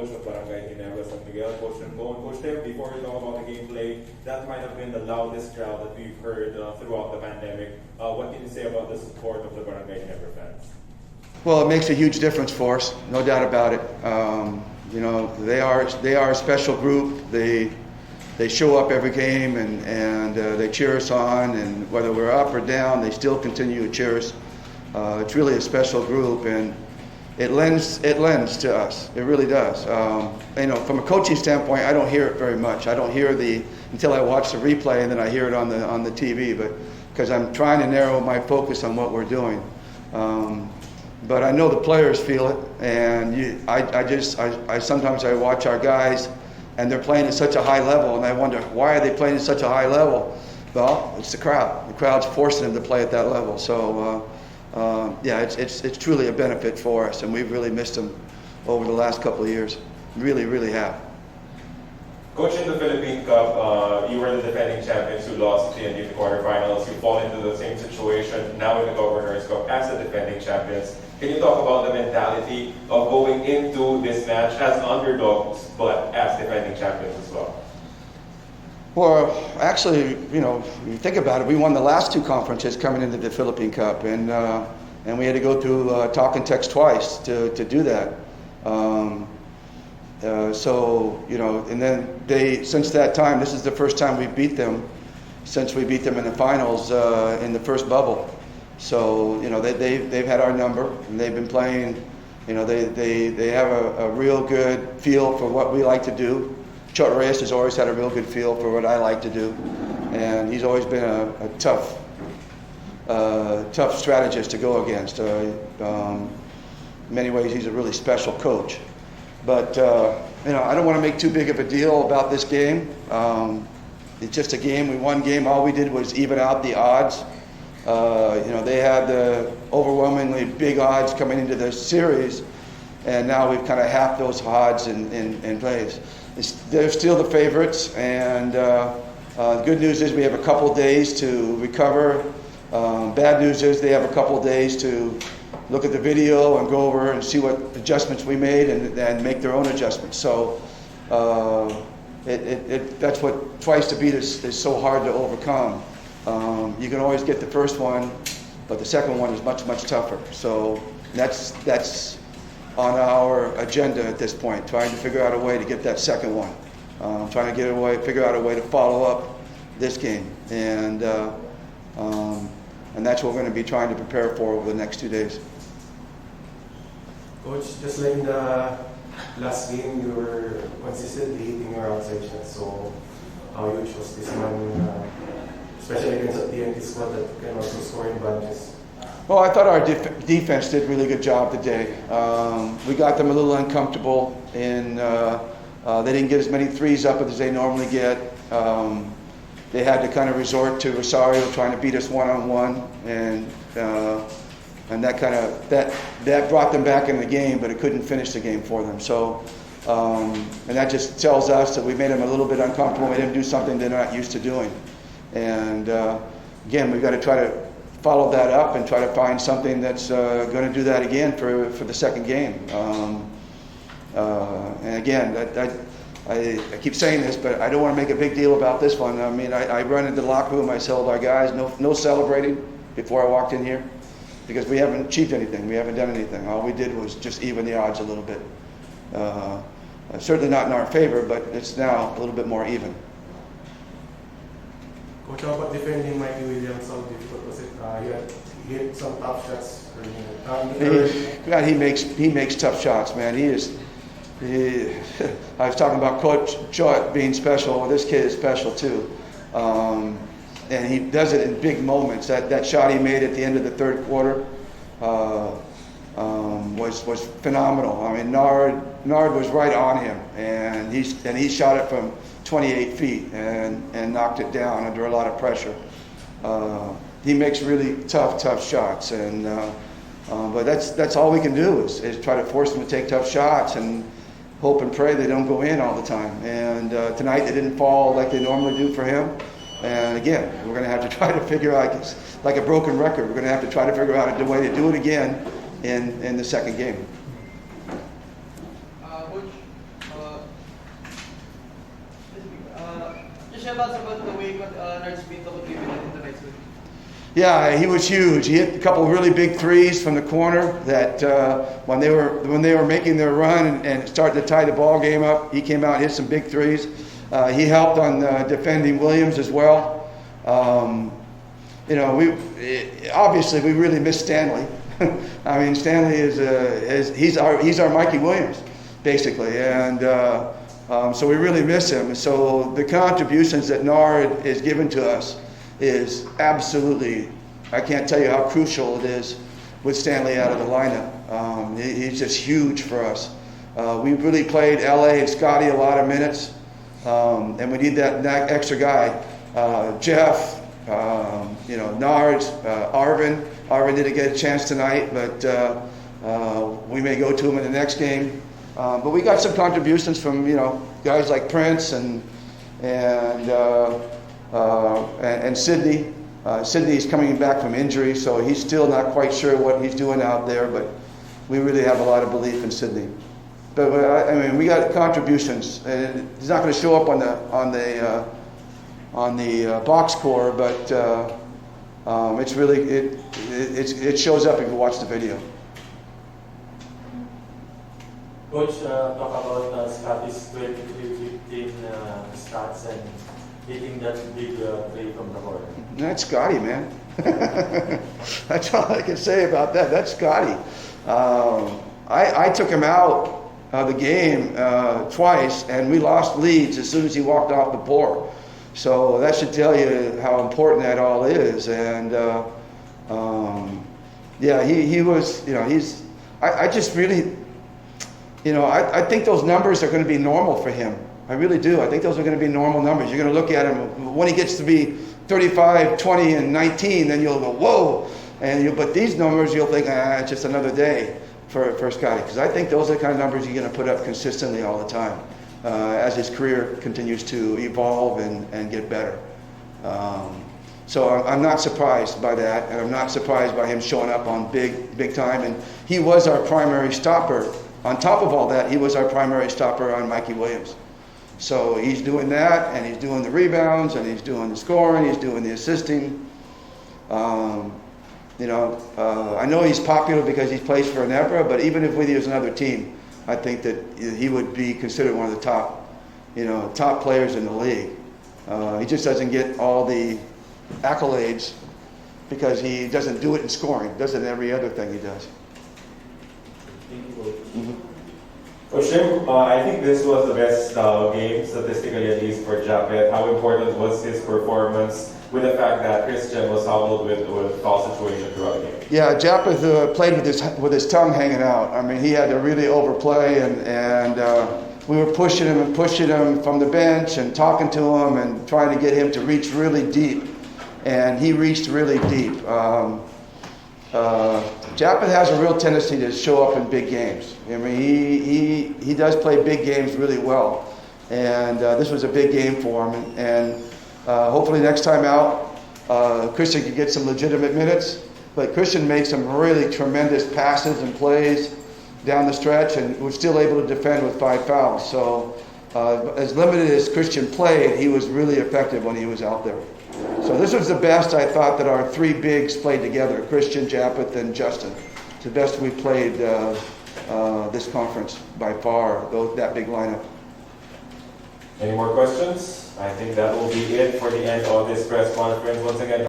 coaches of Barangay Ginebra, San Miguel, Coach Rambo, and Coach Tim. Before we talk about the gameplay, that might have been the loudest crowd that we've heard throughout the pandemic. What can you say about the support of the Barangay Ginebra fans? Well, it makes a huge difference for us, no doubt about it. You know, they are a special group. They show up every game and they cheer us on, and whether we're up or down, they still continue to cheer us. It's really a special group, and it lends to us. It really does. You know, from a coaching standpoint, I don't hear it very much. I don't hear until I watch the replay, and then I hear it on the TV. But because I'm trying to narrow my focus on what we're doing. But I know the players feel it, and I sometimes watch our guys, and they're playing at such a high level, and I wonder, why are they playing at such a high level? Well, it's the crowd. The crowd's forcing them to play at that level. So yeah, it's truly a benefit for us, and we've really missed them over the last couple of years. Really, really have. Coach, in the Philippine Cup, you were the defending champions who lost to TNT in the quarterfinals. You fall into the same situation now in the Governor's Cup as the defending champions. Can you talk about the mentality of going into this match as underdogs, but as defending champions as well? Well, actually, you know, when you think about it, we won the last two conferences coming into the Philippine Cup, and we had to go through talk and text twice to do that. So, you know, and then since that time, this is the first time we beat them since we beat them in the finals in the first bubble. So, you know, they've had our number, and they've been playing. You know, they have a real good feel for what we like to do. Chuck Reyes has always had a real good feel for what I like to do, and he's always been a tough strategist to go against. In many ways, he's a really special coach. But you know, I don't want to make too big of a deal about this game. It's just a game. We won game. All we did was even out the odds. You know, they had the overwhelmingly big odds coming into this series, and now we've kind of halved those odds in place. They're still the favorites, and the good news is we have a couple days to recover. Bad news is they have a couple days to look at the video and go over and see what adjustments we made and make their own adjustments. So that's what twice to beat is so hard to overcome. You can always get the first one, but the second one is much, much tougher. So that's on our agenda at this point, trying to figure out a way to get that second one. Trying to figure out a way to follow up this game. And that's what we're going to be trying to prepare for over the next 2 days. Coach, just like in the last game, you were consistently hitting your outside shots. So how huge was this one, especially against the TNT squad that can also score in bunches? Well, I thought our defense did a really good job today. We got them a little uncomfortable, and they didn't get as many threes up as they normally get. They had to kind of resort to Rosario trying to beat us one-on-one, and that brought them back in the game, but it couldn't finish the game for them. So, and that just tells us that we made them a little bit uncomfortable. We didn't do something they're not used to doing. And again, we've got to try to follow that up and try to find something that's going to do that again for the second game. And again, I keep saying this, but I don't want to make a big deal about this one. I mean, I run into the locker room, I tell our guys, no celebrating before I walked in here, because we haven't achieved anything. We haven't done anything. All we did was just even the odds a little bit. Certainly not in our favor, but it's now a little bit more even. Coach, how about defending Mikey Williams? How difficult was it? He hit some tough shots. God, he makes tough shots, man. I was talking about Coach Jott being special. Well, this kid is special too, and he does it in big moments. That shot he made at the end of the third quarter was phenomenal. I mean, Nard was right on him, and he shot it from 28 feet and knocked it down under a lot of pressure. He makes really tough shots, and but that's all we can do is try to force him to take tough shots and hope and pray they don't go in all the time. And tonight they didn't fall like they normally do for him. And again, we're going to have to try to figure out, it's like a broken record, we're going to have to try to figure out a way to do it again in the second game. Coach, thoughts about the way Nerds Pinto contributed in tonight's win? Yeah, he was huge. He hit a couple of really big threes from the corner that when they were making their run and starting to tie the ball game up, he came out and hit some big threes. He helped on defending Williams as well. You know, obviously we really miss Stanley. I mean, Stanley he's our Mikey Williams, basically, and so we really miss him. So the contributions that Nard is given to us is absolutely, I can't tell you how crucial it is with Stanley out of the lineup. He's just huge for us. We really played LA and Scotty a lot of minutes, and we need that extra guy. Jeff, you know, Nards, Arvin. Arvin didn't get a chance tonight, but we may go to him in the next game. But we got some contributions from, you know, guys like Prince and Sidney. Sidney's coming back from injury, so he's still not quite sure what he's doing out there, but we really have a lot of belief in Sidney. But I mean, we got contributions, and he's not going to show up on the box score, but it's really it shows up if you watch the video. Coach, talk about Scotty's 23-15 stats and hitting that big play from the corner. That's Scotty, man. That's all I can say about that. That's Scotty. I took him out of the game twice, and we lost leads as soon as he walked off the floor. So that should tell you how important that all is. And yeah, he was. You know, I just really. You know, I think those numbers are going to be normal for him. I really do. I think those are going to be normal numbers. You're going to look at him when he gets to be 35, 20, and 19, then you'll go, whoa. But these numbers, you'll think, it's just another day for Scotty. Because I think those are the kind of numbers you're going to put up consistently all the time as his career continues to evolve and get better. So I'm not surprised by that, and I'm not surprised by him showing up on big time. And he was our primary stopper. On top of all that, he was our primary stopper on Mikey Williams. So he's doing that, and he's doing the rebounds, and he's doing the scoring, he's doing the assisting. You know, I know he's popular because he plays for Ginebra, but even if he was another team, I think that he would be considered one of the top players in the league. He just doesn't get all the accolades because he doesn't do it in scoring. He does it in every other thing he does. Coach Jim, I think this was the best game, statistically at least, for Japet. How important was his performance with the fact that Christian was hobbled with foul situation throughout the game? Yeah, Japet played with his tongue hanging out. I mean, he had to really overplay, and we were pushing him from the bench and talking to him and trying to get him to reach really deep, and he reached really deep. Japet has a real tendency to show up in big games. I mean, he does play big games really well, and this was a big game for him. And hopefully next time out, Christian can get some legitimate minutes. But Christian made some really tremendous passes and plays down the stretch, and was still able to defend with 5 fouls. So as limited as Christian played, he was really effective when he was out there. So this was the best, I thought, that our 3 bigs played together, Christian, Japet, and Justin. It's the best we played this conference by far, that big lineup. Any more questions? I think that will be it for the end of this press conference. Once again,